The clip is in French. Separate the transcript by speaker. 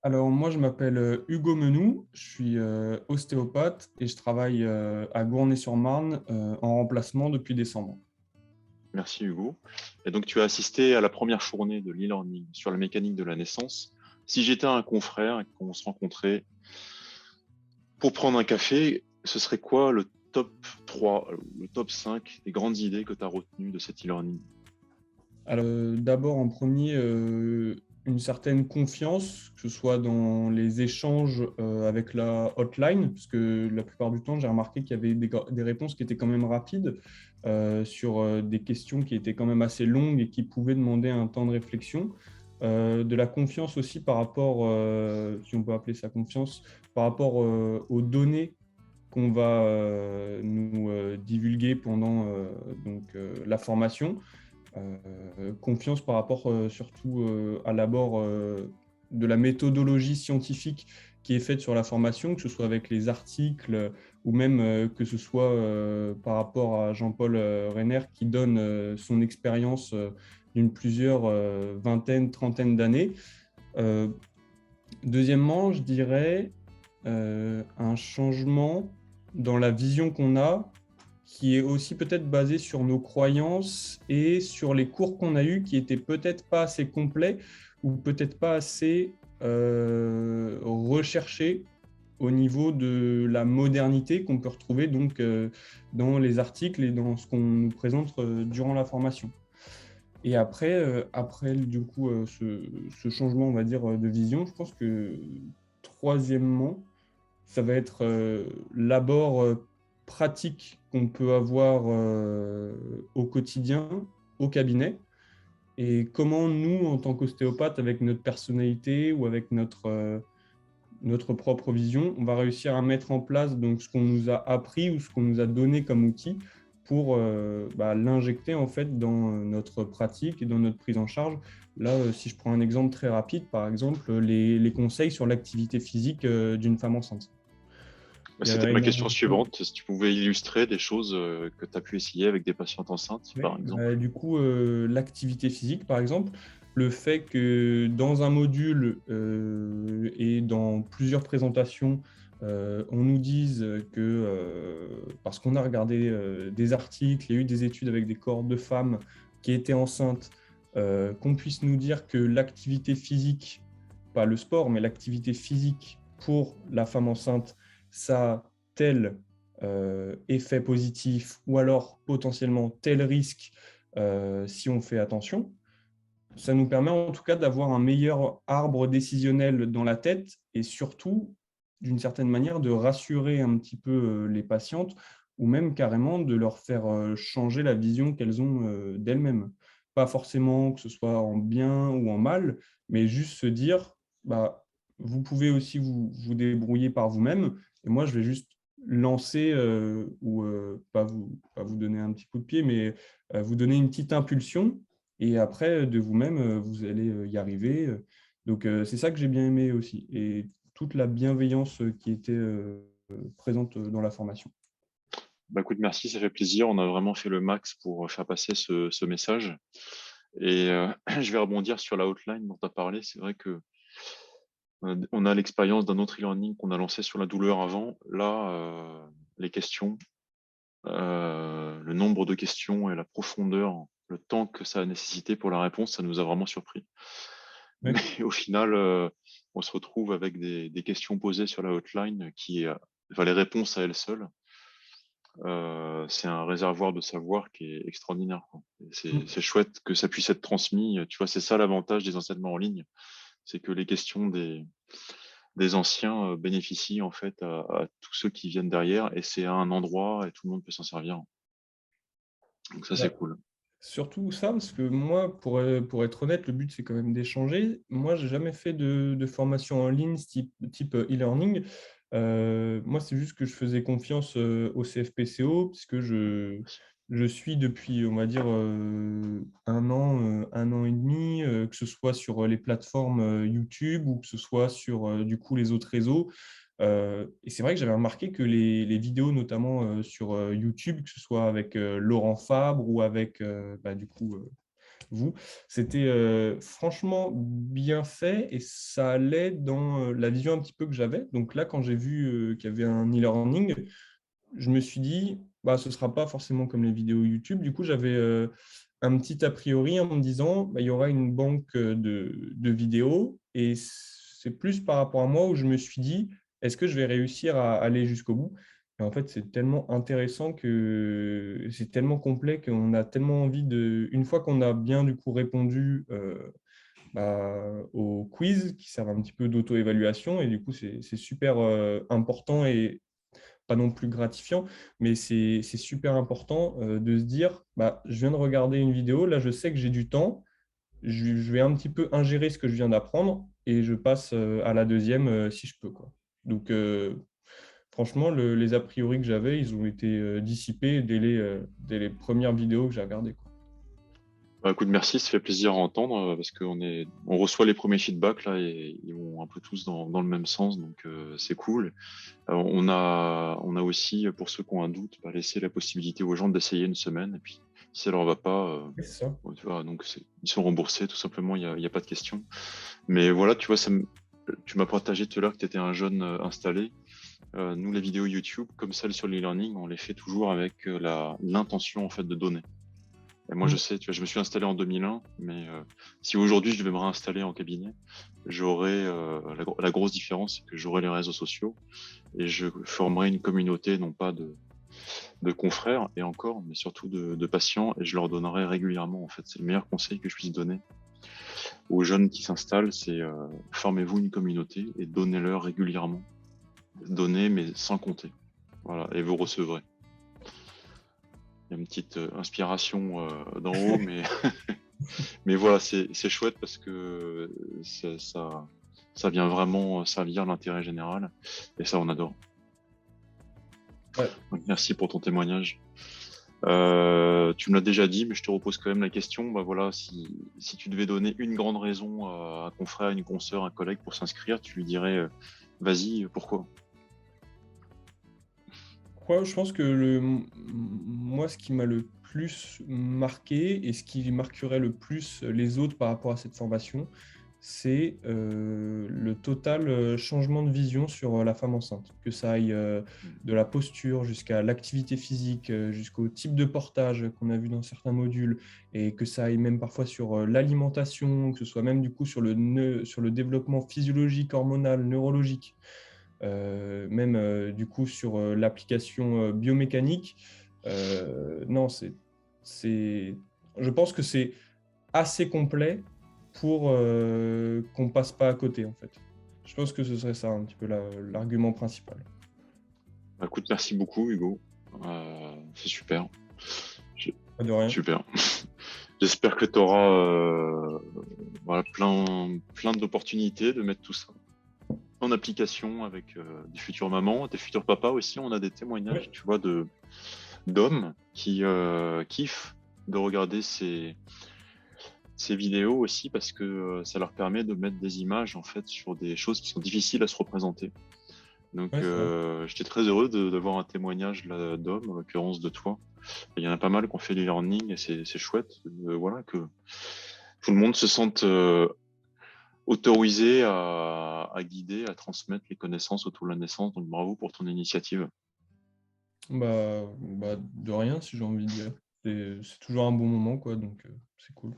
Speaker 1: Alors moi, je m'appelle Hugo Menou, je suis ostéopathe et je travaille à Gournay-sur-Marne en remplacement depuis décembre.
Speaker 2: Merci Hugo. Et donc tu as assisté à la première journée de l'e-learning sur la mécanique de la naissance. Si j'étais un confrère et qu'on se rencontrait pour prendre un café, ce serait quoi le top 3, le top 5 des grandes idées que tu as retenues de cet e-learning?
Speaker 1: Alors d'abord en premier, une certaine confiance, que ce soit dans les échanges avec la hotline, parce que la plupart du temps, j'ai remarqué qu'il y avait des réponses qui étaient quand même rapides sur des questions qui étaient quand même assez longues et qui pouvaient demander un temps de réflexion. De la confiance aussi par rapport, si on peut appeler ça confiance, par rapport aux données qu'on va nous divulguer pendant la formation. Confiance par rapport surtout à l'abord de la méthodologie scientifique qui est faite sur la formation, que ce soit avec les articles ou même que ce soit par rapport à Jean-Paul Reiner qui donne son expérience d'une plusieurs vingtaine, trentaine d'années. Euh, Deuxièmement, je dirais un changement dans la vision qu'on a, qui est aussi peut-être basé sur nos croyances et sur les cours qu'on a eus, qui étaient peut-être pas assez complets ou peut-être pas assez recherchés au niveau de la modernité qu'on peut retrouver donc dans les articles et dans ce qu'on nous présente durant la formation. Et après, du coup, ce changement, on va dire, de vision, je pense que troisièmement, ça va être l'abord pratique qu'on peut avoir au quotidien, au cabinet, et comment nous, en tant qu'ostéopathe, avec notre personnalité ou avec notre propre vision, on va réussir à mettre en place donc, ce qu'on nous a appris ou ce qu'on nous a donné comme outil pour l'injecter en fait dans notre pratique et dans notre prise en charge. Là, si je prends un exemple très rapide, par exemple, les conseils sur l'activité physique d'une femme enceinte. Il y
Speaker 2: C'était
Speaker 1: a
Speaker 2: ma question
Speaker 1: énormément de choses.
Speaker 2: suivante. Si tu pouvais illustrer des choses que tu as pu essayer avec des patientes enceintes,
Speaker 1: Oui,
Speaker 2: par exemple.
Speaker 1: du coup, l'activité physique, par exemple, le fait que dans un module et dans plusieurs présentations, on nous dise que, parce qu'on a regardé des articles, il y a eu des études avec des cohortes de femmes qui étaient enceintes, qu'on puisse nous dire que l'activité physique, pas le sport, mais l'activité physique pour la femme enceinte, ça a tel effet positif ou alors potentiellement tel risque si on fait attention. Ça nous permet en tout cas d'avoir un meilleur arbre décisionnel dans la tête et surtout, d'une certaine manière, de rassurer un petit peu les patientes ou même carrément de leur faire changer la vision qu'elles ont d'elles-mêmes. Pas forcément que ce soit en bien ou en mal, mais juste se dire, bah, vous pouvez aussi vous débrouiller par vous-même et moi, je vais juste lancer ou pas vous donner un petit coup de pied, mais vous donner une petite impulsion et après, de vous-même, vous allez y arriver. Donc, c'est ça que j'ai bien aimé aussi. Et toute la bienveillance qui était présente dans la formation.
Speaker 2: Bah, écoute, merci, ça fait plaisir. On a vraiment fait le max pour faire passer ce message. Et je vais rebondir sur la hotline dont tu as parlé. C'est vrai que on a l'expérience d'un autre e-learning qu'on a lancé sur la douleur avant. Là, les questions, le nombre de questions et la profondeur, le temps que ça a nécessité pour la réponse, ça nous a vraiment surpris.
Speaker 1: Ouais.
Speaker 2: Mais au final, on se retrouve avec des questions posées sur la hotline qui, enfin, les réponses à elles seules, c'est un réservoir de savoir qui est extraordinaire, quoi. Et
Speaker 1: Mm.
Speaker 2: c'est chouette que ça puisse être transmis. Tu vois, c'est ça l'avantage des enseignements en ligne, c'est que les questions des anciens bénéficient en fait à tous ceux qui viennent derrière, et c'est à un endroit et tout le monde peut s'en servir. Donc ça, c'est
Speaker 1: Bah,
Speaker 2: cool.
Speaker 1: surtout ça, parce que moi, pour être honnête, le but, c'est quand même d'échanger. Moi, j'ai jamais fait de formation en ligne type e-learning. Moi, c'est juste que je faisais confiance au CFPCO, puisque je suis depuis, on va dire, un an et demi, que ce soit sur les plateformes YouTube ou que ce soit sur, du coup, les autres réseaux. Et c'est vrai que j'avais remarqué que les vidéos, notamment sur YouTube, que ce soit avec Laurent Fabre ou avec du coup, vous, c'était franchement bien fait et ça allait dans la vision un petit peu que j'avais. Donc là, quand j'ai vu qu'il y avait un e-learning, je me suis dit, bah, ce ne sera pas forcément comme les vidéos YouTube. Du coup, j'avais un petit a priori en me disant, bah, il y aura une banque de vidéos. Et c'est plus par rapport à moi où je me suis dit, est-ce que je vais réussir à aller jusqu'au bout? Et en fait, c'est tellement intéressant que c'est tellement complet qu'on a tellement envie de… Une fois qu'on a bien du coup répondu aux quiz qui servent un petit peu d'auto-évaluation, et du coup, c'est super important et pas non plus gratifiant, mais c'est super important de se dire, bah, je viens de regarder une vidéo, là je sais que j'ai du temps, je vais un petit peu ingérer ce que je viens d'apprendre et je passe à la deuxième si je peux, quoi. Donc franchement, les a priori que j'avais, ils ont été dissipés dès les premières vidéos que j'ai regardées, quoi.
Speaker 2: Bah, écoute, merci, ça fait plaisir à entendre parce on reçoit les premiers feedbacks là et ils vont un peu tous dans le même sens, donc c'est cool. On a aussi, pour ceux qui ont un doute, laissé la possibilité aux gens d'essayer une semaine et puis si ça leur va pas,
Speaker 1: Ouais, c'est ça.
Speaker 2: tu vois, donc ils sont remboursés tout simplement, il y a pas de question. Mais voilà, tu vois, tu m'as partagé tout à l'heure que tu étais un jeune installé. Nous, les vidéos YouTube, comme celles sur l'e-learning, on les fait toujours avec l'intention en fait de donner. Et moi, je
Speaker 1: Mm.
Speaker 2: sais, tu vois, je me suis installé en 2001, mais si aujourd'hui je devais me réinstaller en cabinet, j'aurais la grosse différence, c'est que j'aurais les réseaux sociaux et je formerais une communauté, non pas de confrères et encore, mais surtout de patients, et je leur donnerais régulièrement. En fait, c'est le meilleur conseil que je puisse donner aux jeunes qui s'installent, c'est formez-vous une communauté et donnez-leur régulièrement. Donnez, mais sans compter. Voilà, et vous recevrez. Il y a une petite inspiration d'en haut, mais mais voilà, c'est chouette parce que ça vient vraiment servir l'intérêt général et ça, on adore.
Speaker 1: Ouais.
Speaker 2: Donc, merci pour ton témoignage. Tu me l'as déjà dit, mais je te repose quand même la question. Bah voilà, si tu devais donner une grande raison à un confrère, une consoeur, un collègue pour s'inscrire, tu lui dirais vas-y, pourquoi?
Speaker 1: Ouais, je pense que moi, ce qui m'a le plus marqué et ce qui marquerait le plus les autres par rapport à cette formation, c'est le total changement de vision sur la femme enceinte. Que ça aille de la posture jusqu'à l'activité physique, jusqu'au type de portage qu'on a vu dans certains modules, et que ça aille même parfois sur l'alimentation, que ce soit même du coup sur le développement physiologique, hormonal, neurologique, même du coup sur l'application biomécanique. Non, je pense que c'est assez complet pour qu'on passe pas à côté, en fait. Je pense que ce serait ça un petit peu l'argument principal.
Speaker 2: Bah, écoute, merci beaucoup, Hugo. C'est super. Je-
Speaker 1: Pas de rien.
Speaker 2: Super. J'espère que tu auras voilà, plein d'opportunités de mettre tout ça en application avec des futures mamans, des futurs papas aussi. On a des témoignages,
Speaker 1: Ouais.
Speaker 2: tu vois, d'hommes qui kiffent de regarder ces vidéos aussi parce que ça leur permet de mettre des images en fait sur des choses qui sont difficiles à se représenter. Donc,
Speaker 1: Ouais, c'est vrai.
Speaker 2: j'étais très heureux d'avoir un témoignage là, d'homme, en l'occurrence de toi. Il y en a pas mal qui ont fait du learning et c'est chouette, voilà, que tout le monde se sente autorisé à guider, à transmettre les connaissances autour de la naissance. Donc, bravo pour ton initiative.
Speaker 1: De rien, si j'ai envie de dire. C'est toujours un bon moment, quoi, donc c'est cool.